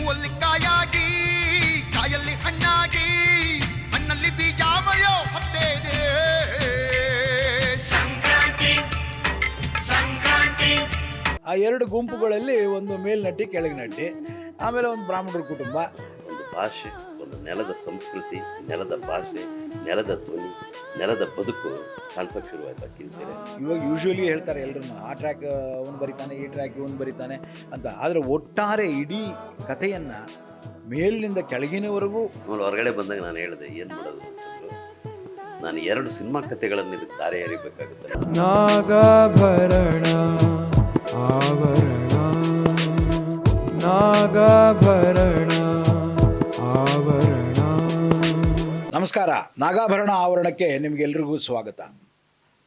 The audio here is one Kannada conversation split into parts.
ಹೂವಲ್ಲಿ ಕಾಯಾಗಿ ಕಾಯಲ್ಲಿ ಹಣ್ಣಾಗಿ ಹಣ್ಣಲ್ಲಿ ಬೀಜ ಮಳೆಯೋ ಹತ್ತೇನೆ ಸಂಕ್ರಾಂತಿ ಸಂಕ್ರಾಂತಿ. ಆ ಎರಡು ಗುಂಪುಗಳಲ್ಲಿ ಒಂದು ಮೇಲ್ನಟ್ಟಿ ಕೆಳಗಿನಟ್ಟಿ, ಆಮೇಲೆ ಒಂದು ಬ್ರಾಹ್ಮಣರ ಕುಟುಂಬ. ಒಂದು ಭಾಷೆ, ಒಂದು ನೆಲದ ಸಂಸ್ಕೃತಿ, ನೆಲದ ಭಾಷೆ, ನೆಲದ ಧ್ವನಿ, ನೆಲದ ಬದುಕು ಕಾಣಿಸೋಕೆ ಶುರುವಾಯ್ತು ಅಕ್ಕಿಂತೇಳಿ. ಇವಾಗ ಯೂಶ್ವಲಿ ಹೇಳ್ತಾರೆ ಎಲ್ಲರೂ, ಆ ಟ್ರ್ಯಾಕ್ ಅವನು ಬರೀತಾನೆ, ಈ ಟ್ರ್ಯಾಕ್ ಇವನು ಬರೀತಾನೆ ಅಂತ. ಆದರೆ ಒಟ್ಟಾರೆ ಇಡೀ ಕಥೆಯನ್ನು ಮೇಲಿನಿಂದ ಕೆಳಗಿನವರೆಗೂ ಹೊರಗಡೆ ಬಂದಾಗ ನಾನು ಹೇಳಿದೆ ಏನು ಮಾಡೋದು ಅಂತಂದ್ರು, ನಾನು 2 ಸಿನಿಮಾ ಕಥೆಗಳನ್ನು ಇದಕ್ಕೆ ದಾರಿ ಎರಿಬೇಕಾಗುತ್ತೆ. ನಾಗಾಭರಣ ಆವರಣ, ನಾಗಾಭರಣ ಆವರಣ. ನಮಸ್ಕಾರ. ನಾಗಾಭರಣ ಆವರಣಕ್ಕೆ ನಿಮಗೆಲ್ರಿಗೂ ಸ್ವಾಗತ.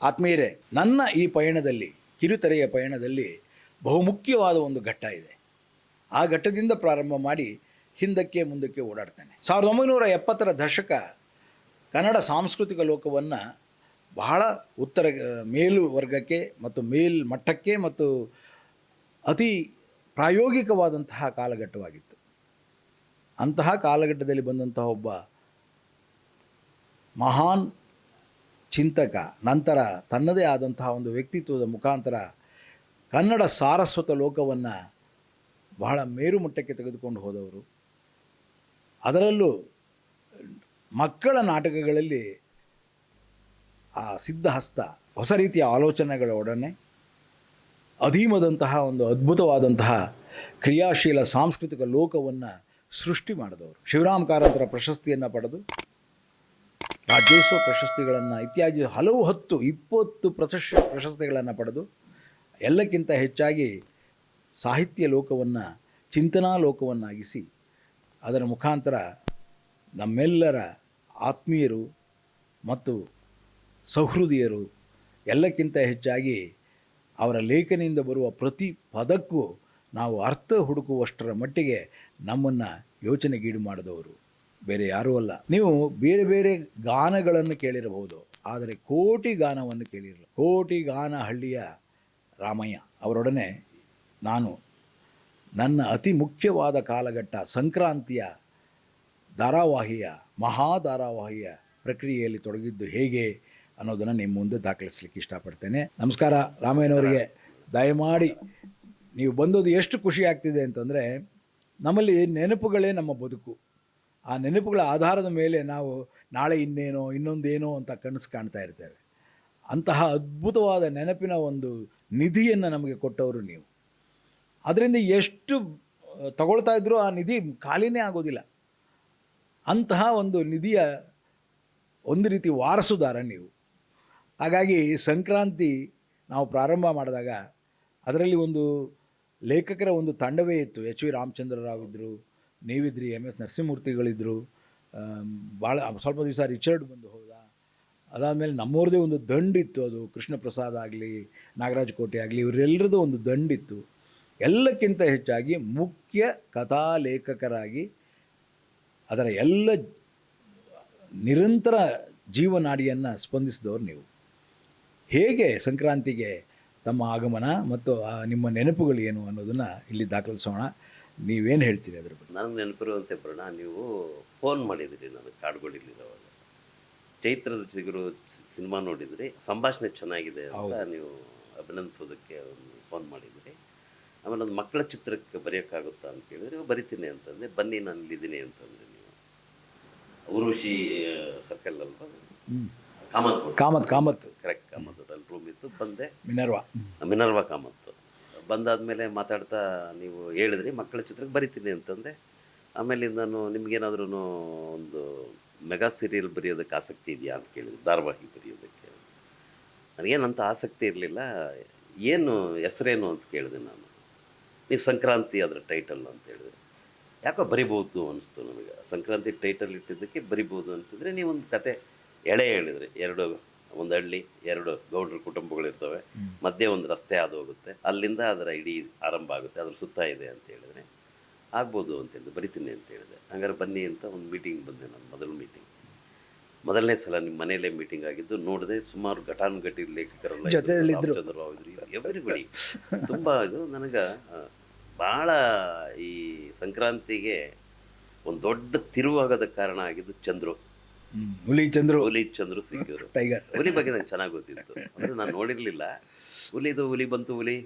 ಆತ್ಮೀಯರೇ, ನನ್ನ ಈ ಪಯಣದಲ್ಲಿ, ಕಿರುತೆರೆಯ ಪಯಣದಲ್ಲಿ ಬಹುಮುಖ್ಯವಾದ ಒಂದು ಘಟ್ಟ ಇದೆ. ಆ ಘಟ್ಟದಿಂದ ಪ್ರಾರಂಭ ಮಾಡಿ ಹಿಂದಕ್ಕೆ ಮುಂದಕ್ಕೆ ಓಡಾಡ್ತೇನೆ. 1970ರ ದಶಕ ಕನ್ನಡ ಸಾಂಸ್ಕೃತಿಕ ಲೋಕವನ್ನು ಬಹಳ ಮೇಲ್ವರ್ಗಕ್ಕೆ ಮತ್ತು ಮೇಲ್ಮಟ್ಟಕ್ಕೆ ಮತ್ತು ಅತಿ ಪ್ರಾಯೋಗಿಕವಾದಂತಹ ಕಾಲಘಟ್ಟವಾಗಿತ್ತು. ಅಂತಹ ಕಾಲಘಟ್ಟದಲ್ಲಿ ಬಂದಂತಹ ಒಬ್ಬ ಮಹಾನ್ ಚಿಂತಕ ನಂತರ ತನ್ನದೇ ಆದಂತಹ ಒಂದು ವ್ಯಕ್ತಿತ್ವದ ಮುಖಾಂತರ ಕನ್ನಡ ಸಾರಸ್ವತ ಲೋಕವನ್ನು ಬಹಳ ಮೇರುಮಟ್ಟಕ್ಕೆ ತೆಗೆದುಕೊಂಡು ಹೋದವರು. ಅದರಲ್ಲೂ ಮಕ್ಕಳ ನಾಟಕಗಳಲ್ಲಿ ಆ ಸಿದ್ಧಹಸ್ತ ಹೊಸ ರೀತಿಯ ಆಲೋಚನೆಗಳೊಡನೆ ಅಧೀಮದಂತಹ ಒಂದು ಅದ್ಭುತವಾದಂತಹ ಕ್ರಿಯಾಶೀಲ ಸಾಂಸ್ಕೃತಿಕ ಲೋಕವನ್ನು ಸೃಷ್ಟಿ ಮಾಡಿದವರು. ಶಿವರಾಮ್ ಕಾರಂತರ ಪ್ರಶಸ್ತಿಯನ್ನು ಪಡೆದು, ರಾಜ್ಯೋತ್ಸವ ಪ್ರಶಸ್ತಿಗಳನ್ನು ಇತ್ಯಾದಿ ಹಲವು 10-20 ಪ್ರಶಸ್ತಿಗಳನ್ನು ಪಡೆದು, ಎಲ್ಲಕ್ಕಿಂತ ಹೆಚ್ಚಾಗಿ ಸಾಹಿತ್ಯ ಲೋಕವನ್ನು ಚಿಂತನಾ ಲೋಕವನ್ನಾಗಿಸಿ ಅದರ ಮುಖಾಂತರ ನಮ್ಮೆಲ್ಲರ ಆತ್ಮೀಯರು ಮತ್ತು ಸಹೃದಯರು, ಎಲ್ಲಕ್ಕಿಂತ ಹೆಚ್ಚಾಗಿ ಅವರ ಲೇಖನಿಯಿಂದ ಬರುವ ಪ್ರತಿ ಪದಕ್ಕೂ ನಾವು ಅರ್ಥ ಹುಡುಕುವಷ್ಟರ ಮಟ್ಟಿಗೆ ನಮ್ಮನ್ನು ಯೋಚನೆಗೀಡು ಮಾಡಿದವರು ಬೇರೆ ಯಾರೂ ಅಲ್ಲ. ನೀವು ಬೇರೆ ಬೇರೆ ಗಾನಗಳನ್ನು ಕೇಳಿರಬಹುದು, ಆದರೆ ಕೋಟಿ ಗಾನವನ್ನು ಕೇಳಿರಲಿಲ್ಲ. ಕೋಟಿ ಗಾನ ಹಳ್ಳಿಯ ರಾಮಯ್ಯ ಅವರೊಡನೆ ನಾನು ನನ್ನ ಅತಿ ಮುಖ್ಯವಾದ ಕಾಲಘಟ್ಟ ಸಂಕ್ರಾಂತಿಯ ಧಾರಾವಾಹಿಯ ಮಹಾಧಾರಾವಾಹಿಯ ಪ್ರಕ್ರಿಯೆಯಲ್ಲಿ ತೊಡಗಿದ್ದು ಹೇಗೆ ಅನ್ನೋದನ್ನು ನಿಮ್ಮ ಮುಂದೆ ದಾಖಲಿಸಲಿಕ್ಕೆ ಇಷ್ಟಪಡ್ತೇನೆ. ನಮಸ್ಕಾರ ರಾಮಯ್ಯನವರಿಗೆ. ದಯಮಾಡಿ ನೀವು ಬಂದದ್ದು ಎಷ್ಟು ಖುಷಿ ಆಗ್ತಿದೆ ಅಂತಂದರೆ, ನಮ್ಮಲ್ಲಿ ನೆನಪುಗಳೇ ನಮ್ಮ ಬದುಕು. ಆ ನೆನಪುಗಳ ಆಧಾರದ ಮೇಲೆ ನಾವು ನಾಳೆ ಇನ್ನೇನೋ ಇನ್ನೊಂದೇನೋ ಅಂತ ಕನಸು ಕಾಣ್ತಾ ಇರ್ತೇವೆ. ಅಂತಹ ಅದ್ಭುತವಾದ ನೆನಪಿನ ಒಂದು ನಿಧಿಯನ್ನು ನಮಗೆ ಕೊಟ್ಟವರು ನೀವು. ಅದರಿಂದ ಎಷ್ಟು ತಗೊಳ್ತಾ ಇದ್ರೂ ಆ ನಿಧಿ ಖಾಲಿನೇ ಆಗೋದಿಲ್ಲ. ಅಂತಹ ಒಂದು ನಿಧಿಯ ಒಂದು ರೀತಿ ವಾರಸುದಾರ ನೀವು. ಹಾಗಾಗಿ ಸಂಕ್ರಾಂತಿ ನಾವು ಪ್ರಾರಂಭ ಮಾಡಿದಾಗ ಅದರಲ್ಲಿ ಒಂದು ಲೇಖಕರ ಒಂದು ತಂಡವೇ ಇತ್ತು. ಎಚ್ ವಿ ರಾಮಚಂದ್ರ ರಾವ್ ಇದ್ದರು, ನೀವಿದ್ರಿ, MS ನರಸಿಂಹಮೂರ್ತಿಗಳಿದ್ದರು, ಭಾಳ ಸ್ವಲ್ಪ ದಿವಸ ರಿಚರ್ಡ್ ಬಂದು ಹೋದ. ಅದಾದಮೇಲೆ ನಮ್ಮವ್ರದ್ದೇ ಒಂದು ದಂಡಿತ್ತು. ಅದು ಕೃಷ್ಣ ಪ್ರಸಾದ್ ಆಗಲಿ, ನಾಗರಾಜ್ ಕೋಟೆ ಆಗಲಿ, ಇವರೆಲ್ಲರದ್ದು ಒಂದು ದಂಡಿತ್ತು. ಎಲ್ಲಕ್ಕಿಂತ ಹೆಚ್ಚಾಗಿ ಮುಖ್ಯ ಕಥಾ ಲೇಖಕರಾಗಿ ಅದರ ಎಲ್ಲ ನಿರಂತರ ಜೀವನಾಡಿಯನ್ನು ಸ್ಪಂದಿಸಿದವರು ನೀವು. ಹೇಗೆ ಸಂಕ್ರಾಂತಿಗೆ ತಮ್ಮ ಆಗಮನ ಮತ್ತು ನಿಮ್ಮ ನೆನಪುಗಳು ಏನು ಅನ್ನೋದನ್ನು ಇಲ್ಲಿ ದಾಖಲಿಸೋಣ. ನೀವೇನು ಹೇಳ್ತೀರಿ ಅದ್ರ ಬಗ್ಗೆ? ನನಗೆ ನೆನಪಿರುವಂತೆ ಬರೋಣ, ನೀವು ಫೋನ್ ಮಾಡಿದಿರಿ ನನಗೆ ಕಾಡುಗಳಿಲ್ಲಿದ್ದವಾಗ. ಚೈತ್ರದ ಚಿಗುರು ಸಿನಿಮಾ ನೋಡಿದ್ರಿ, ಸಂಭಾಷಣೆ ಚೆನ್ನಾಗಿದೆ ಅಂತ ನೀವು ಅಭಿನಂದಿಸೋದಕ್ಕೆ ಒಂದು ಫೋನ್ ಮಾಡಿದ್ರಿ. ಆಮೇಲೆ ಒಂದು ಮಕ್ಕಳ ಚಿತ್ರಕ್ಕೆ ಬರೆಯೋಕ್ಕಾಗುತ್ತಾ ಅಂತ ಕೇಳಿದ್ರೆ ಬರಿತೀನಿ ಅಂತಂದರೆ, ಬನ್ನಿ ನಾನು ಇಲ್ಲಿದ್ದೀನಿ ಅಂತಂದರೆ ನೀವು ಉರುಷಿ ಸರ್ಕಲ್ ಅಲ್ವಾ, ಕಾಮತ್ ಕರೆಕ್ಟ್, ಕಾಮತ್ತಲ್ಲಿ ರೂಮ್ ಇತ್ತು. ಬಂದೆ, ಮಿನರ್ವಾ ಕಾಮತ್ತು. ಬಂದಾದಮೇಲೆ ಮಾತಾಡ್ತಾ ನೀವು ಹೇಳಿದ್ರಿ ಮಕ್ಕಳ ಚಿತ್ರಕ್ಕೆ ಬರಿತೀನಿ ಅಂತಂದೆ. ಆಮೇಲೆ ನಾನು ನಿಮಗೇನಾದ್ರೂ ಒಂದು ಮೆಗಾ ಸೀರಿಯಲ್ ಬರೆಯೋದಕ್ಕೆ ಆಸಕ್ತಿ ಇದೆಯಾ ಅಂತ ಕೇಳಿದೆ, ಧಾರಾವಾಹಿ ಬರೆಯೋದಕ್ಕೆ. ನನಗೇನಂತ ಆಸಕ್ತಿ ಇರಲಿಲ್ಲ. ಏನು ಹೆಸರೇನು ಅಂತ ಕೇಳಿದೆ ನಾನು. ನೀವು ಸಂಕ್ರಾಂತಿ ಅದರ ಟೈಟಲ್ ಅಂತ ಹೇಳಿದ್ರೆ ಯಾಕೋ ಬರಿಬೋದು ಅನಿಸ್ತು ನನಗೆ. ಸಂಕ್ರಾಂತಿ ಟೈಟಲ್ ಇಟ್ಟಿದ್ದಕ್ಕೆ ಬರಿಬೋದು ಅನಿಸಿದ್ರೆ ನೀವೊಂದು ಕತೆ ಎಳೆ ಹೇಳಿದ್ರಿ. ಒಂದು ಹಳ್ಳಿ, 2 ಗೌಡ್ರ ಕುಟುಂಬಗಳಿರ್ತವೆ, ಮಧ್ಯೆ ಒಂದು ರಸ್ತೆ ಹಾದು ಹೋಗುತ್ತೆ, ಅಲ್ಲಿಂದ ಅದರ ಇಡೀ ಆರಂಭ ಆಗುತ್ತೆ, ಅದ್ರ ಸುತ್ತ ಇದೆ ಅಂತ ಹೇಳಿದ್ರೆ ಆಗ್ಬೋದು ಅಂತ ಹೇಳಿದೆ. ಬರಿತೀನಿ ಅಂತ ಹೇಳಿದೆ. ಹಂಗಾರೆ ಬನ್ನಿ ಅಂತ ಒಂದು ಮೀಟಿಂಗ್ ಬಂದೆ. ನಾನು ಮೊದಲನೇ ಸಲ ನಿಮ್ಮ ಮನೆಯಲ್ಲೇ ಮೀಟಿಂಗ್ ಆಗಿದ್ದು ನೋಡಿದೆ. ಸುಮಾರು ಘಟಾನುಘಟಿ ಲೇಖಕರೆಲ್ಲ, ರಾಮಚಂದ್ರ ರಾವ್ ಇದ್ರು, ಎವ್ರಿಬಡಿ. ತುಂಬ ಇದು ನನಗೆ ಭಾಳ ಈ ಸಂಕ್ರಾಂತಿಗೆ ಒಂದು ದೊಡ್ಡ ತಿರುವಾಗೋದಕ್ಕೆ ಕಾರಣ ಆಗಿದ್ದು ಚಂದ್ರು. ಹುಲಿ ಚಂದ್ರು ಸಿಕ್ಕಿದ್ರು. ಟೈಗರ್ ಹುಲಿ ಬಗ್ಗೆ ನಂಗೆ ಚೆನ್ನಾಗಿ ಗೊತ್ತಿತ್ತು, ಅಂದರೆ ನಾನು ನೋಡಿರಲಿಲ್ಲ. ಹುಲಿ ಬಂತು ಹುಲಿ,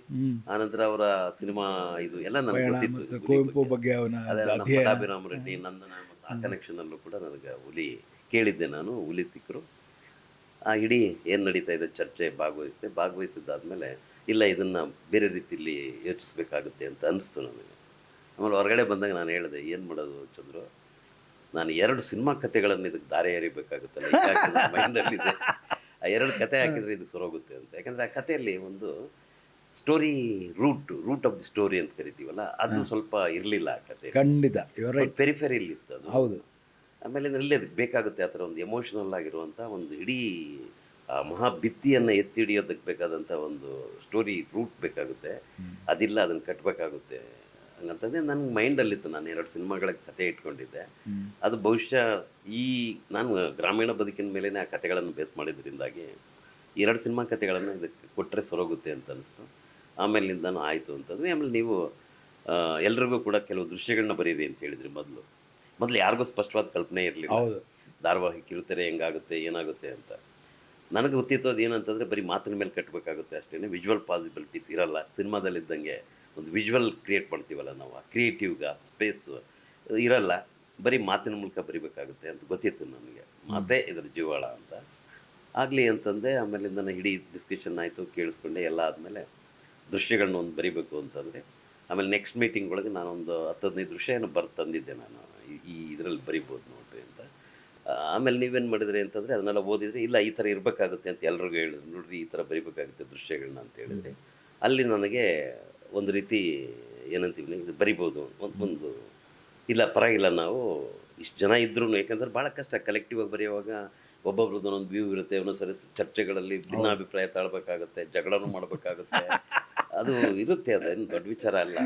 ಆನಂತರ ಅವರ ಸಿನಿಮಾ ಇದು ಎಲ್ಲ ನನಗೆ ಗೊತ್ತಿತ್ತು. ಕುವೆಂಪು ಬಗ್ಗೆ ಪಟ್ಟಾಭಿರಾಮ ರೆಡ್ಡಿ, ನಂದನ, ಆ ಕನೆಕ್ಷನಲ್ಲೂ ಕೂಡ ನನಗೆ ಹುಲಿ ಕೇಳಿದ್ದೆ ನಾನು. ಹುಲಿ ಸಿಕ್ಕರು. ಆ ಇಡೀ ಏನು ನಡೀತಾ ಇದೆ ಚರ್ಚೆ ಭಾಗವಹಿಸಿದ್ದಾದಮೇಲೆ ಇಲ್ಲ ಇದನ್ನು ಬೇರೆ ರೀತಿಯಲ್ಲಿ ಯೋಚಿಸ್ಬೇಕಾಗುತ್ತೆ ಅಂತ ಅನಿಸ್ತು ನನಗೆ. ಆಮೇಲೆ ಹೊರಗಡೆ ಬಂದಾಗ ನಾನು ಹೇಳಿದೆ, ಏನು ಮಾಡೋದು ಚಂದ್ರು, ನಾನು 2 ಸಿನಿಮಾ ಕಥೆಗಳನ್ನು ಇದಕ್ಕೆ ದಾರಿ ಎರಿಬೇಕಾಗುತ್ತಲ್ಲ, ಮೈಂಡಲ್ಲಿದೆ. ಆ 2 ಕತೆ ಹಾಕಿದರೆ ಇದಕ್ಕೆ ಸರೋಗುತ್ತೆ ಅಂತ. ಯಾಕಂದರೆ ಆ ಕಥೆಯಲ್ಲಿ ಒಂದು story root of the story ಅಂತ ಕರಿತೀವಲ್ಲ, ಅದು ಸ್ವಲ್ಪ ಇರಲಿಲ್ಲ ಆ ಕತೆ. ಖಂಡಿತ ಪೆರಿಫೆರಿಯಲ್ಲಿ ಇತ್ತು ಅದು. ಹೌದು. ಆಮೇಲೆ ಇಲ್ಲಿ ಅದಕ್ಕೆ ಬೇಕಾಗುತ್ತೆ ಆ ಥರ ಒಂದು ಎಮೋಷನಲ್ ಆಗಿರುವಂಥ ಒಂದು ಇಡೀ ಮಹಾ ಭಿತ್ತಿಯನ್ನು ಎತ್ತಿ ಹಿಡಿಯೋದಕ್ಕೆ ಬೇಕಾದಂಥ ಒಂದು ಸ್ಟೋರಿ ರೂಟ್ ಬೇಕಾಗುತ್ತೆ. ಅದಿಲ್ಲ, ಅದನ್ನು ಕಟ್ಟಬೇಕಾಗುತ್ತೆ ಹಂಗಂತಂದರೆ ನನ್ನ ಮೈಂಡಲ್ಲಿತ್ತು. ನಾನು 2 ಸಿನಿಮಾಗಳಿಗೆ ಕತೆ ಇಟ್ಕೊಂಡಿದ್ದೆ. ಅದು ಬಹುಶಃ ನಾನು ಗ್ರಾಮೀಣ ಬದುಕಿನ ಮೇಲೇ ಆ ಕತೆಗಳನ್ನು ಬೇಸ್ ಮಾಡಿದ್ರಿಂದಾಗಿ 2 ಸಿನಿಮಾ ಕತೆಗಳನ್ನು ಇದಕ್ಕೆ ಕೊಟ್ಟರೆ ಸರೋಗುತ್ತೆ ಅಂತ ಅನಿಸ್ತು. ಆಮೇಲಿಂದನೂ ಆಯಿತು ಅಂತಂದರೆ. ಆಮೇಲೆ ನೀವು ಎಲ್ರಿಗೂ ಕೂಡ ಕೆಲವು ದೃಶ್ಯಗಳನ್ನ ಬರೀರಿ ಅಂತ ಹೇಳಿದ್ರಿ. ಮೊದಲು ಯಾರಿಗೂ ಸ್ಪಷ್ಟವಾದ ಕಲ್ಪನೆ ಇರಲಿಲ್ಲ ಧಾರಾವಾಹಿ ಕಿರುತೆರೆ ಹೆಂಗಾಗುತ್ತೆ ಏನಾಗುತ್ತೆ ಅಂತ. ನನಗೆ ಗೊತ್ತಿತ್ತು ಅದು ಏನಂತಂದರೆ ಬರೀ ಮಾತಿನ ಮೇಲೆ ಕಟ್ಟಬೇಕಾಗುತ್ತೆ ಅಷ್ಟೇ, ವಿಜುವಲ್ ಪಾಸಿಬಿಲಿಟೀಸ್ ಇರಲ್ಲ. ಸಿನಿಮಾದಲ್ಲಿದ್ದಂಗೆ ಒಂದು ವಿಜುವಲ್ ಕ್ರಿಯೇಟ್ ಮಾಡ್ತೀವಲ್ಲ ನಾವು, ಆ ಕ್ರಿಯೇಟಿವ್ಗೆ ಸ್ಪೇಸ್ ಇರಲ್ಲ, ಬರೀ ಮಾತಿನ ಮೂಲಕ ಬರಿಬೇಕಾಗುತ್ತೆ ಅಂತ ಗೊತ್ತಿತ್ತು ನನಗೆ. ಮಾತೇ ಇದರ ಜೀವಾಳ ಅಂತ ಆಗಲಿ ಅಂತಂದೆ. ಆಮೇಲೆ ನನ್ನ ಇಡೀ ಡಿಸ್ಕಷನ್ ಆಯಿತು, ಕೇಳಿಸ್ಕೊಂಡೆ. ಎಲ್ಲ ಆದಮೇಲೆ ದೃಶ್ಯಗಳನ್ನ ಒಂದು ಬರಿಬೇಕು ಅಂತಂದರೆ, ಆಮೇಲೆ ನೆಕ್ಸ್ಟ್ ಮೀಟಿಂಗ್ ಒಳಗೆ ನಾನೊಂದು 10-15 ದೃಶ್ಯ ಏನೋ ತಂದಿದ್ದೆ ನಾನು, ಇದರಲ್ಲಿ ಬರಿಬೋದು ನೋಡ್ರಿ ಅಂತ. ಆಮೇಲೆ ನೀವೇನು ಮಾಡಿದ್ರಿ ಅಂತಂದರೆ ಅದನ್ನೆಲ್ಲ ಓದಿದರೆ, ಇಲ್ಲ ಈ ಥರ ಇರಬೇಕಾಗುತ್ತೆ ಅಂತ ಎಲ್ರಿಗೂ ಹೇಳಿದ್ರು. ನೋಡ್ರಿ ಈ ಥರ ಬರಿಬೇಕಾಗುತ್ತೆ ದೃಶ್ಯಗಳನ್ನ ಅಂತ ಹೇಳಿದರೆ, ಅಲ್ಲಿ ನನಗೆ ಒಂದು ರೀತಿ ಏನಂತೀವಿ ಇದು ಬರಿಬೋದು ಒಂದು ಇಲ್ಲ ಪರವಾಗಿಲ್ಲ, ನಾವು ಇಷ್ಟು ಜನ ಇದ್ರೂ, ಯಾಕಂದ್ರೆ ಭಾಳ ಕಷ್ಟ ಕಲೆಕ್ಟಿವ್ ಆಗಿ ಬರೆಯುವಾಗ ಒಬ್ಬೊಬ್ರದ್ದು ಒಂದೊಂದು ವ್ಯೂ ಇರುತ್ತೆ. ಒಂದೊಂದು ಸರಿ ಚರ್ಚೆಗಳಲ್ಲಿ ಭಿನ್ನಾಭಿಪ್ರಾಯ ತಾಳ್ಬೇಕಾಗುತ್ತೆ, ಜಗಳನೂ ಮಾಡಬೇಕಾಗುತ್ತೆ. ಅದು ಇರುತ್ತೆ, ಅದೇನು ದೊಡ್ಡ ವಿಚಾರ ಅಲ್ಲ.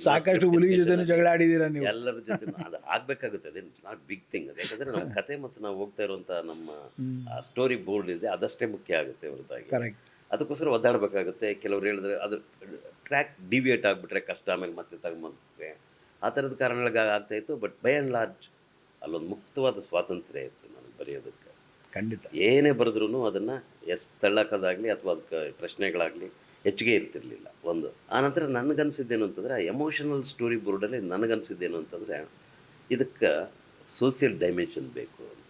ಸಾಕಷ್ಟು ಹುಲಿ ಜೊತೆ ಜಗಳ ಆಡಿದ್ದೀರಾ ನೀವು. ಎಲ್ಲರ ಜೊತೆ ಅದು ಆಗಬೇಕಾಗುತ್ತೆ, ಅದೇನು ನಾಟ್ ಬಿಗ್ ಥಿಂಗ್ ಅದು. ಯಾಕಂದರೆ ನಮ್ಮ ಕತೆ ಮತ್ತು ನಾವು ಹೋಗ್ತಾ ಇರುವಂಥ ನಮ್ಮ ಸ್ಟೋರಿ ಬೋರ್ಡ್ ಇದೆ, ಅದಷ್ಟೇ ಮುಖ್ಯ ಆಗುತ್ತೆ ಹೊರತಾಗಿ. ಅದಕ್ಕೋಸ್ಕರ ಒದ್ದಾಡಬೇಕಾಗುತ್ತೆ. ಕೆಲವ್ರು ಹೇಳಿದ್ರೆ ಅದು ಟ್ರ್ಯಾಕ್ ಡಿವಿಯೇಟ್ ಆಗಿಬಿಟ್ರೆ ಕಷ್ಟ, ಆಮೇಲೆ ಮತ್ತೆ ತಗೊಂಬಂದ್ರೆ ಆ ಥರದ ಕಾರಣಗಳಿಗೆ ಆಗ್ತಾಯಿತ್ತು. ಬಟ್ ಬೈ ಆ್ಯಂಡ್ ಲಾರ್ಜ್ ಅಲ್ಲೊಂದು ಮುಕ್ತವಾದ ಸ್ವಾತಂತ್ರ್ಯ ಇತ್ತು ನನಗೆ ಬರೆಯೋದಕ್ಕೆ. ಖಂಡಿತ ಏನೇ ಬರೆದ್ರೂ ಅದನ್ನು ಎಷ್ಟು ತಳ್ಳೋಕ್ಕೋದಾಗಲಿ ಅಥವಾ ಅದಕ್ಕೆ ಪ್ರಶ್ನೆಗಳಾಗಲಿ ಹೆಚ್ಚಿಗೆ ಇರ್ತಿರ್ಲಿಲ್ಲ ಒಂದು. ಆನಂತರ ನನಗನ್ಸಿದ್ದೇನು ಅಂತಂದರೆ, ಎಮೋಷನಲ್ ಸ್ಟೋರಿ ಬೋರ್ಡಲ್ಲಿ ನನಗನ್ಸಿದ್ದೇನು ಅಂತಂದರೆ, ಇದಕ್ಕೆ ಸೋಷಿಯಲ್ ಡೈಮೆನ್ಷನ್ ಬೇಕು ಅಂತ.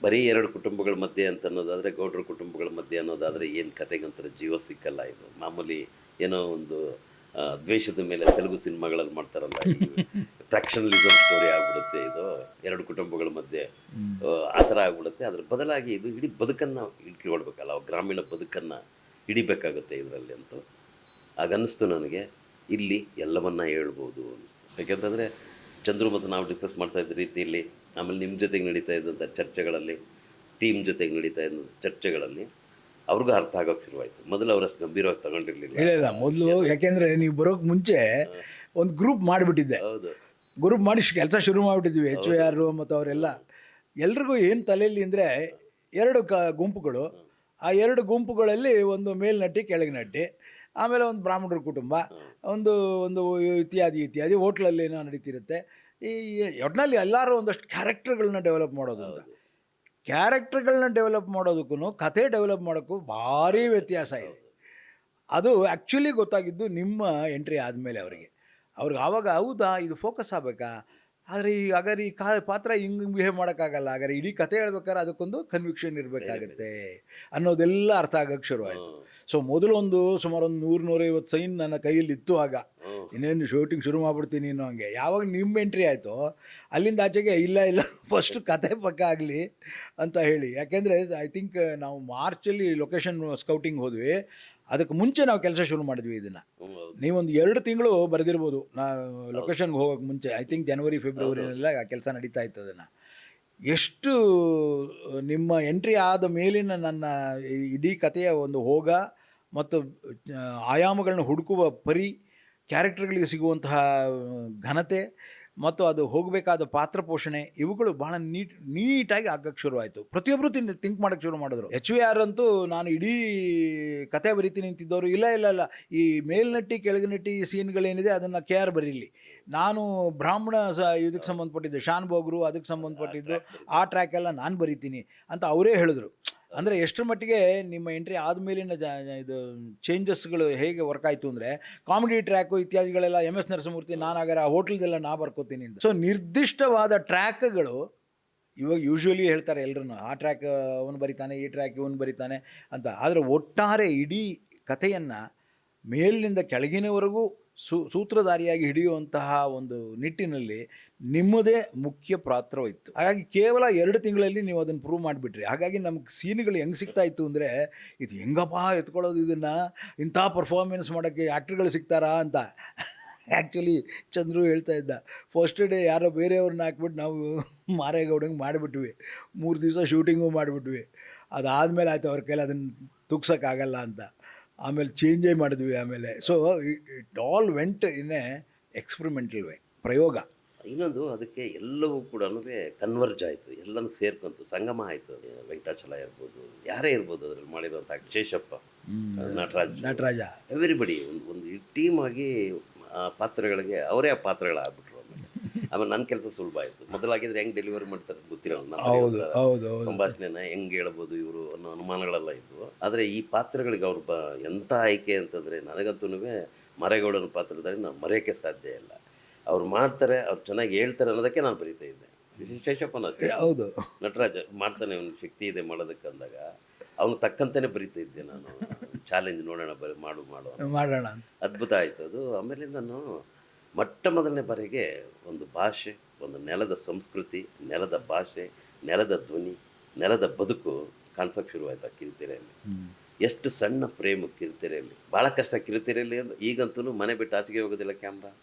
ಬರೀ 2 ಕುಟುಂಬಗಳ ಮಧ್ಯೆ ಅಂತ ಅನ್ನೋದಾದರೆ, ಗೌಡ್ರ ಕುಟುಂಬಗಳ ಮಧ್ಯೆ ಅನ್ನೋದಾದರೆ ಏನು ಕತೆಗಂತರ ಜೀವ ಸಿಕ್ಕಲ್ಲ. ಇದು ಮಾಮೂಲಿ ಏನೋ ಒಂದು ದ್ವೇಷದ ಮೇಲೆ ತೆಲುಗು ಸಿನಿಮಾಗಳಲ್ಲಿ ಮಾಡ್ತಾರಲ್ಲ, ಫ್ರ್ಯಾಕ್ಷನಲಿಸಮ್ ಸ್ಟೋರಿ ಆಗ್ಬಿಡುತ್ತೆ. ಇದು 2 ಕುಟುಂಬಗಳ ಮಧ್ಯೆ ಆ ಥರ ಆಗ್ಬಿಡುತ್ತೆ. ಅದ್ರ ಬದಲಾಗಿ ಇದು ಇಡೀ ಬದುಕನ್ನು ಇಟ್ಕೊಳ್ಬೇಕಲ್ಲ, ಗ್ರಾಮೀಣ ಬದುಕನ್ನು ಹಿಡಿಬೇಕಾಗುತ್ತೆ ಇದರಲ್ಲಿ ಅಂತ ಆಗನ್ನಿಸ್ತು ನನಗೆ. ಇಲ್ಲಿ ಎಲ್ಲವನ್ನ ಹೇಳ್ಬೋದು ಅನ್ನಿಸ್ತು. ಯಾಕೆಂತಂದರೆ ಚಂದ್ರು ಮತ್ತು ನಾವು ಡಿಸ್ಕಸ್ ಮಾಡ್ತಾ ಇದ್ದ ರೀತಿಯಲ್ಲಿ, ಆಮೇಲೆ ನಿಮ್ಮ ಜೊತೆಗೆ ನಡೀತಾ ಇದ್ದಂಥ ಚರ್ಚೆಗಳಲ್ಲಿ, ಟೀಮ್ ಜೊತೆಗೆ ನಡೀತಾ ಇದ್ದ ಚರ್ಚೆಗಳಲ್ಲಿ ಅವ್ರಿಗೂ ಅರ್ಥ ಆಗೋಕ್ಕೆ ಶುರುವಾಯಿತು. ಮೊದಲು ಅವರಷ್ಟು ಗಂಭೀರವಾಗಿ ತಗೊಂಡಿರಲಿಲ್ಲ. ಇಲ್ಲ ಮೊದಲು, ಯಾಕೆಂದರೆ ನೀವು ಬರೋಕ್ಕೆ ಮುಂಚೆ ಒಂದು ಗ್ರೂಪ್ ಮಾಡಿಬಿಟ್ಟಿದ್ದೆ. ಹೌದು, ಗ್ರೂಪ್ ಮಾಡಿ ಕೆಲಸ ಶುರು ಮಾಡಿಬಿಟ್ಟಿದ್ವಿ. HOR ಮತ್ತು ಅವರೆಲ್ಲ ಎಲ್ರಿಗೂ ಏನು ತಲೆಯಲ್ಲಿ ಅಂದರೆ 2 ಗುಂಪುಗಳು. ಆ 2 ಗುಂಪುಗಳಲ್ಲಿ ಒಂದು ಮೇಲ್ನಟ್ಟಿ ಕೆಳಗಿನಟ್ಟಿ, ಆಮೇಲೆ ಒಂದು ಬ್ರಾಹ್ಮಣರ ಕುಟುಂಬ, ಒಂದು ಒಂದು ಇತ್ಯಾದಿ ಹೋಟ್ಲಲ್ಲಿ ಏನೋ ನಡೀತಿರುತ್ತೆ. ಈ ಒಟ್ಟಿನಲ್ಲಿ ಎಲ್ಲರೂ ಒಂದಷ್ಟು ಕ್ಯಾರೆಕ್ಟರ್ಗಳನ್ನ ಡೆವಲಪ್ ಮಾಡೋದು ಅಂತ. ಕ್ಯಾರೆಕ್ಟರ್ಗಳನ್ನ ಡೆವಲಪ್ ಮಾಡೋದಕ್ಕೂ ಕಥೆ ಡೆವಲಪ್ ಮಾಡೋಕ್ಕೂ ಭಾರಿ ವ್ಯತ್ಯಾಸ ಇದೆ. ಅದು ಆ್ಯಕ್ಚುಲಿ ಗೊತ್ತಾಗಿದ್ದು ನಿಮ್ಮ ಎಂಟ್ರಿ ಆದಮೇಲೆ ಅವ್ರಿಗೆ ಆವಾಗ ಹೌದಾ ಇದು ಫೋಕಸ್ ಆಗಬೇಕಾ, ಆದರೆ ಹಾಗಾದ್ರೆ ಈ ಪಾತ್ರ ಹಿಂಗೆ ಬಿಹೇವ್ ಮಾಡೋಕ್ಕಾಗಲ್ಲ, ಹಾಗಾದ್ರೆ ಇಡೀ ಕತೆ ಹೇಳ್ಬೇಕಾದ್ರೆ ಅದಕ್ಕೊಂದು ಕನ್ವಿಕ್ಷನ್ ಇರಬೇಕಾಗತ್ತೆ ಅನ್ನೋದೆಲ್ಲ ಅರ್ಥ ಆಗೋಕ್ಕೆ ಶುರುವಾಯಿತು. ಸೊ ಮೊದಲು ಸುಮಾರು ಒಂದು 100-150 ಸೈನ್ ನನ್ನ ಕೈಯಲ್ಲಿ ಇತ್ತು. ಆಗ ಇನ್ನೇನು ಶೂಟಿಂಗ್ ಶುರು ಮಾಡಿಬಿಡ್ತೀನಿ ಅನ್ನೋ ಹಂಗೆ. ಯಾವಾಗ ನಿಮ್ಮ ಎಂಟ್ರಿ ಆಯಿತು ಅಲ್ಲಿಂದ ಆಚೆಗೆ ಇಲ್ಲ ಫಸ್ಟ್ ಕತೆ ಪಕ್ಕ ಆಗಲಿ ಅಂತ ಹೇಳಿ. ಯಾಕೆಂದರೆ ಐ ಥಿಂಕ್ ನಾವು ಮಾರ್ಚಲ್ಲಿ ಲೊಕೇಶನ್ ಸ್ಕೌಟಿಂಗ್ ಹೋದ್ವಿ. ಅದಕ್ಕೆ ಮುಂಚೆ ನಾವು ಕೆಲಸ ಶುರು ಮಾಡಿದ್ವಿ ಇದನ್ನು. ನೀವೊಂದು 2 ತಿಂಗಳು ಬರೆದಿರ್ಬೋದು ಲೊಕೇಶನ್ಗೆ ಹೋಗೋಕ್ಕೆ ಮುಂಚೆ. ಐ ಥಿಂಕ್ ಜನವರಿ ಫೆಬ್ರವರಿನೆಲ್ಲ ಕೆಲಸ ನಡೀತಾ ಇತ್ತು. ಅದನ್ನು ಎಷ್ಟು ನಿಮ್ಮ ಎಂಟ್ರಿ ಆದ ಮೇಲಿನ ನನ್ನ ಇಡೀ ಕಥೆಯ ಒಂದು ಹೋಗ ಮತ್ತು ಆಯಾಮಗಳನ್ನ ಹುಡುಕುವ ಕ್ಯಾರೆಕ್ಟರ್ಗಳಿಗೆ ಸಿಗುವಂತಹ ಘನತೆ ಮತ್ತು ಅದು ಹೋಗಬೇಕಾದ ಪಾತ್ರ ಪೋಷಣೆ ಇವುಗಳು ಭಾಳ ನೀಟಾಗಿ ಆಗಕ್ಕೆ ಶುರುವಾಯಿತು. ಪ್ರತಿಯೊಬ್ಬರು ಥಿಂಕ್ ಮಾಡೋಕ್ಕೆ ಶುರು ಮಾಡಿದ್ರು. HVR ಅಂತೂ ನಾನು ಇಡೀ ಕತೆ ಬರೀತೀನಿ ಅಂತಿದ್ದವರು ಇಲ್ಲ ಈ ಮೇಲ್ನಟ್ಟಿ ಕೆಳಗಿನಟ್ಟಿ ಸೀನ್ಗಳೇನಿದೆ ಅದನ್ನು KR ಬರೀಲಿ, ನಾನು ಬ್ರಾಹ್ಮಣ ಇದಕ್ಕೆ ಸಂಬಂಧಪಟ್ಟಿದ್ದು ಶಾನ್ ಬೋಗ್ರು ಅದಕ್ಕೆ ಸಂಬಂಧಪಟ್ಟಿದ್ದು ಆ ಟ್ರ್ಯಾಕ್ ಎಲ್ಲ ನಾನು ಬರೀತೀನಿ ಅಂತ ಅವರೇ ಹೇಳಿದ್ರು. ಅಂದರೆ ಎಷ್ಟರ ಮಟ್ಟಿಗೆ ನಿಮ್ಮ ಎಂಟ್ರಿ ಆದಮೇಲಿನ ಇದು ಚೇಂಜಸ್ಗಳು ಹೇಗೆ ವರ್ಕ್ ಆಯಿತು ಅಂದರೆ, ಕಾಮಿಡಿ ಟ್ರ್ಯಾಕು ಇತ್ಯಾದಿಗಳೆಲ್ಲ MS ನರಸಿಂಹಮೂರ್ತಿ ನಾನಾಗರ ಹೋಟ್ಲ್ದೆಲ್ಲ ನಾ ಬರ್ಕೋತೀನಿ ಅಂತ. ಸೊ ನಿರ್ದಿಷ್ಟವಾದ ಟ್ರ್ಯಾಕ್ಗಳು ಇವಾಗ ಯೂಶ್ವಲಿ ಹೇಳ್ತಾರೆ ಎಲ್ಲರೂ, ಆ ಟ್ರ್ಯಾಕ್ ಅವನು ಬರಿತಾನೆ, ಈ ಟ್ರ್ಯಾಕ್ ಇವನು ಬರಿತಾನೆ ಅಂತ. ಆದರೆ ಒಟ್ಟಾರೆ ಇಡೀ ಕಥೆಯನ್ನು ಮೇಲಿನಿಂದ ಕೆಳಗಿನವರೆಗೂ ಸೂತ್ರಧಾರಿಯಾಗಿ ಹಿಡಿಯುವಂತಹ ಒಂದು ನಿಟ್ಟಿನಲ್ಲಿ ನಿಮ್ಮದೇ ಮುಖ್ಯ ಪಾತ್ರವಿತ್ತು. ಹಾಗಾಗಿ ಕೇವಲ 2 ತಿಂಗಳಲ್ಲಿ ನೀವು ಅದನ್ನು ಪ್ರೂವ್ ಮಾಡಿಬಿಟ್ರಿ. ಹಾಗಾಗಿ ನಮ್ಗೆ ಸೀನ್ಗಳು ಹೆಂಗೆ ಸಿಗ್ತಾ ಇತ್ತು ಅಂದರೆ, ಇದು ಹೆಂಗಪ್ಪ ಎತ್ಕೊಳ್ಳೋದು ಇದನ್ನು, ಇಂಥ ಪರ್ಫಾರ್ಮೆನ್ಸ್ ಮಾಡೋಕ್ಕೆ ಆ್ಯಕ್ಟ್ರ್ಗಳು ಸಿಗ್ತಾರಾ ಅಂತ. ಆ್ಯಕ್ಚುಲಿ ಚಂದ್ರು ಹೇಳ್ತಾ ಇದ್ದ, ಫಸ್ಟ್ ಡೇ ಯಾರೋ ಬೇರೆಯವ್ರನ್ನ ಹಾಕ್ಬಿಟ್ಟು ನಾವು ಮಾರೇಗೌಡಂಗೆ ಮಾಡಿಬಿಟ್ವಿ, 3 ದಿವಸ ಶೂಟಿಂಗು ಮಾಡಿಬಿಟ್ವಿ. ಅದಾದಮೇಲೆ ಆಯಿತು ಅವ್ರ ಕೈಲಿ ಅದನ್ನು ತುಗ್ಸೋಕ್ಕಾಗಲ್ಲ ಅಂತ, ಆಮೇಲೆ ಚೇಂಜೇ ಮಾಡಿದ್ವಿ ಆಮೇಲೆ. So it all went in a experimental way, ಪ್ರಯೋಗ. ಇನ್ನೊಂದು ಅದಕ್ಕೆ ಎಲ್ಲವೂ ಕೂಡ ಕನ್ವರ್ಜ್ ಆಯಿತು, ಎಲ್ಲನೂ ಸೇರ್ಕೊಂತು, ಸಂಗಮ ಆಯಿತು. ವೆಂಕಟಾಚಲ ಇರ್ಬೋದು, ಯಾರೇ ಇರ್ಬೋದು ಅದರಲ್ಲಿ ಮಾಡಿರುವಂಥ ಶೇಷಪ್ಪ, ನಟರಾಜ, ಎವ್ರಿಬಡಿ ಒಂದು ಟೀಮ್ ಆಗಿ ಪಾತ್ರಗಳಿಗೆ ಅವರೇ ಆ ಪಾತ್ರಗಳಾಗ್ಬಿಟ್ರು. ಆಮೇಲೆ ನನ್ನ ಕೆಲಸ ಸುಲಭ ಆಯಿತು. ಮೊದಲಾಗಿದ್ರೆ ಹೆಂಗೆ ಡೆಲಿವರಿ ಮಾಡ್ತಾರೆ ಗೊತ್ತಿರೋಲ್ಲ, ಸಂಭಾಷಣೆನ ಹೆಂಗೆ ಹೇಳ್ಬೋದು ಇವರು ಅನ್ನೋ ಅನುಮಾನಗಳೆಲ್ಲ ಇದ್ವು. ಆದರೆ ಈ ಪಾತ್ರಗಳಿಗೆ ಅವ್ರು ಎಂಥ ಆಯ್ಕೆ ಅಂತಂದರೆ, ನನಗಂತೂ ಮರೇಗೌಡನ ಪಾತ್ರದಲ್ಲಿ ನಾನು ಮರೆಯೋಕ್ಕೆ ಸಾಧ್ಯ ಇಲ್ಲ. ಅವ್ರು ಮಾಡ್ತಾರೆ, ಅವ್ರು ಚೆನ್ನಾಗಿ ಹೇಳ್ತಾರೆ ಅನ್ನೋದಕ್ಕೆ ನಾನು ಬರೀತಾ ಇದ್ದೆ. ಶೇಷಪ್ಪನ ಅಷ್ಟೇ, ಹೌದು, ನಟರಾಜ ಮಾಡ್ತಾನೆ, ಅವ್ನಿಗೆ ಶಕ್ತಿ ಇದೆ ಮಾಡೋದಕ್ಕೆ ಅಂದಾಗ ಅವನು ತಕ್ಕಂತೆಯೇ ಬರೀತಾ ಇದ್ದೆ ನಾನು. ಚಾಲೆಂಜ್ ನೋಡೋಣ, ಮಾಡೋಣ, ಅದ್ಭುತ ಆಯಿತು ಅದು. ಆಮೇಲೆ ನಾನು ಮೊಟ್ಟ ಮೊದಲನೇ ಬಾರಿಗೆ ಒಂದು ಭಾಷೆ, ಒಂದು ನೆಲದ ಸಂಸ್ಕೃತಿ, ನೆಲದ ಭಾಷೆ, ನೆಲದ ಧ್ವನಿ, ನೆಲದ ಬದುಕು ಕಾಣಿಸೋಕೆ ಶುರುವಾಯ್ತು ಆ ಕಿರುತೆರೆಯಲ್ಲಿ. ಎಷ್ಟು ಸಣ್ಣ ಪ್ರೇಮ ಕಿರುತೆರೆಯಲ್ಲಿ, ಭಾಳ ಕಷ್ಟ ಕಿರುತೆರೆಯಲ್ಲಿ. ಈಗಂತೂ ಮನೆ ಬಿಟ್ಟು ಆಚೆಗೆ ಹೋಗೋದಿಲ್ಲ, ಕ್ಯಾಮ್ರಾ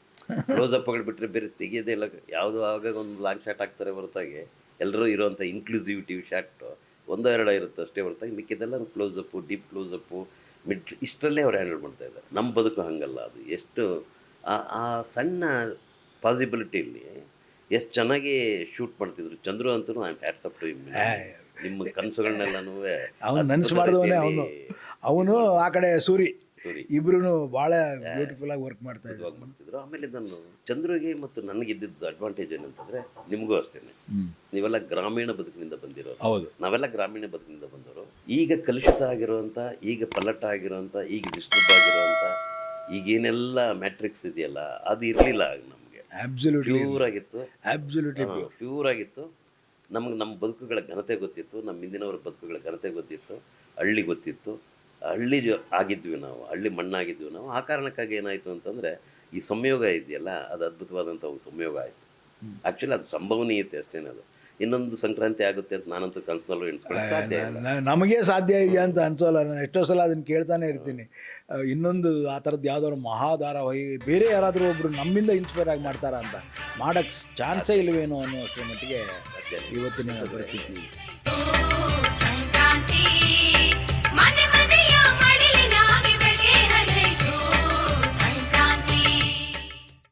ಕ್ಲೋಸಪ್ಗಳು ಬಿಟ್ಟರೆ ಬೇರೆ ತೆಗಿಯೋದೇ ಇಲ್ಲ. ಯಾವುದೋ ಆಗಾಗ ಒಂದು ಲಾಂಗ್ ಶಾಟ್ ಹಾಕ್ತಾರೆ ಹೊರತಾಗಿ, ಎಲ್ಲರೂ ಇರೋವಂಥ ಇನ್ಕ್ಲೂಸಿವಿಟಿ ಶಾಟು 1-2 ಇರುತ್ತೆ ಅಷ್ಟೇ ಹೊರತಾಗಿ ಮಿಕ್ಕಿದೆಲ್ಲ ಕ್ಲೋಸಪ್ಪು, ಡೀಪ್ ಕ್ಲೋಸಪ್ಪು, ಮಿಡ್ ಇಷ್ಟರಲ್ಲೇ ಅವ್ರು ಹ್ಯಾಂಡಲ್ ಮಾಡ್ತಾಯಿದ್ದಾರೆ. ನಮ್ಮ ಬದುಕು ಹಾಗಲ್ಲ. ಅದು ಎಷ್ಟು ಆ ಸಣ್ಣ ಪಾಸಿಬಿಲಿಟಿಯಲ್ಲಿ ಎಷ್ಟು ಚೆನ್ನಾಗಿ ಶೂಟ್ ಮಾಡ್ತಿದ್ರು. ಚಂದ್ರು ಅಂತೂ I am hats off to him. ನಿಮ್ಮ ಕನಸುಗಳನ್ನೆಲ್ಲನೂ ಅವನು ನನಸು ಮಾಡಿದವನೇ ಅವನು ಆ ಕಡೆ ಸೂರಿ ಇಬ್ರು ಭಾಳ ಬ್ಯೂಟಿಫುಲ್ ಆಗಿ ವರ್ಕ್ ಮಾಡ್ತಿದ್ರು. ಆಮೇಲೆ ನಾನು ಚಂದ್ರಿಗೆ ಮತ್ತು ನನಗಿದ್ದಿದ್ದು ಅಡ್ವಾಂಟೇಜ್ ಏನಂತಂದರೆ, ನಿಮಗೂ ಅಷ್ಟೇ, ನೀವೆಲ್ಲ ಗ್ರಾಮೀಣ ಬದುಕಿನಿಂದ ಬಂದಿರೋರು, ನಾವೆಲ್ಲ ಗ್ರಾಮೀಣ ಬದುಕಿನಿಂದ ಬಂದವರು. ಈಗ ಕಲುಷಿತ ಆಗಿರುವಂಥ, ಈಗ ಪಲ್ಲಟ ಆಗಿರುವಂಥ, ಈಗ ಡಿಸ್ಟರ್ಬ್ ಆಗಿರುವಂಥ, ಈಗೇನೆಲ್ಲ ಮ್ಯಾಟ್ರಿಕ್ಸ್ ಇದೆಯಲ್ಲ, ಅದು ಇರಲಿಲ್ಲ ನಮಗೆ. ಪ್ಯೂರ್ ಆಗಿತ್ತು, ಪ್ಯೂರ್ ಆಗಿತ್ತು. ನಮ್ಗೆ ನಮ್ಮ ಬದುಕುಗಳ ಘನತೆ ಗೊತ್ತಿತ್ತು, ನಮ್ಮ ಹಿಂದಿನವರ ಬದುಕುಗಳ ಘನತೆ ಗೊತ್ತಿತ್ತು, ಹಳ್ಳಿ ಗೊತ್ತಿತ್ತು. ಹಳ್ಳಿ ಆಗಿದ್ವಿ ನಾವು, ಹಳ್ಳಿ ಮಣ್ಣಾಗಿದ್ವಿ ನಾವು. ಆ ಕಾರಣಕ್ಕಾಗಿ ಏನಾಯಿತು ಅಂತಂದರೆ, ಈ ಸಂಯೋಗ ಇದೆಯಲ್ಲ, ಅದು ಅದ್ಭುತವಾದಂಥ ಒಂದು ಸಂಯೋಗ ಆಯಿತು. ಆ್ಯಕ್ಚುಲಿ ಅದು ಸಂಭವನೀಯತೆ ಅಷ್ಟೇನದು. ಇನ್ನೊಂದು ಸಂಕ್ರಾಂತಿ ಆಗುತ್ತೆ ಅಂತ ನಾನಂತೂ ಕನಸಲ್ಲೂ ಎಣಿಸ್ಕೊಳ್ಳೋಕೆ ಸಾಧ್ಯ ಇಲ್ಲ. ನಮಗೆ ಸಾಧ್ಯ ಇದೆಯಾ ಅಂತ ಅನ್ಸೋಲ್ಲ. ನಾನು ಎಷ್ಟೋ ಸಲ ಅದನ್ನು ಕೇಳ್ತಾನೆ ಇರ್ತೀನಿ. ಇನ್ನೊಂದು ಆ ಥರದ್ದು ಯಾವುದಾದ್ರು ಮಹಾಧಾರಾವಾಹಿ ಬೇರೆ ಯಾರಾದರೂ ಒಬ್ಬರು ನಮ್ಮಿಂದ ಇನ್ಸ್ಪೈರ್ ಆಗಿ ಮಾಡ್ತಾರಾ ಅಂತ, ಮಾಡೋಕ್ಕೆ ಚಾನ್ಸೇ ಇಲ್ವೇನೋ ಅನ್ನೋ ಅಷ್ಟರ ಮಟ್ಟಿಗೆ ಇವತ್ತಿನ ಪರಿಸ್ಥಿತಿ.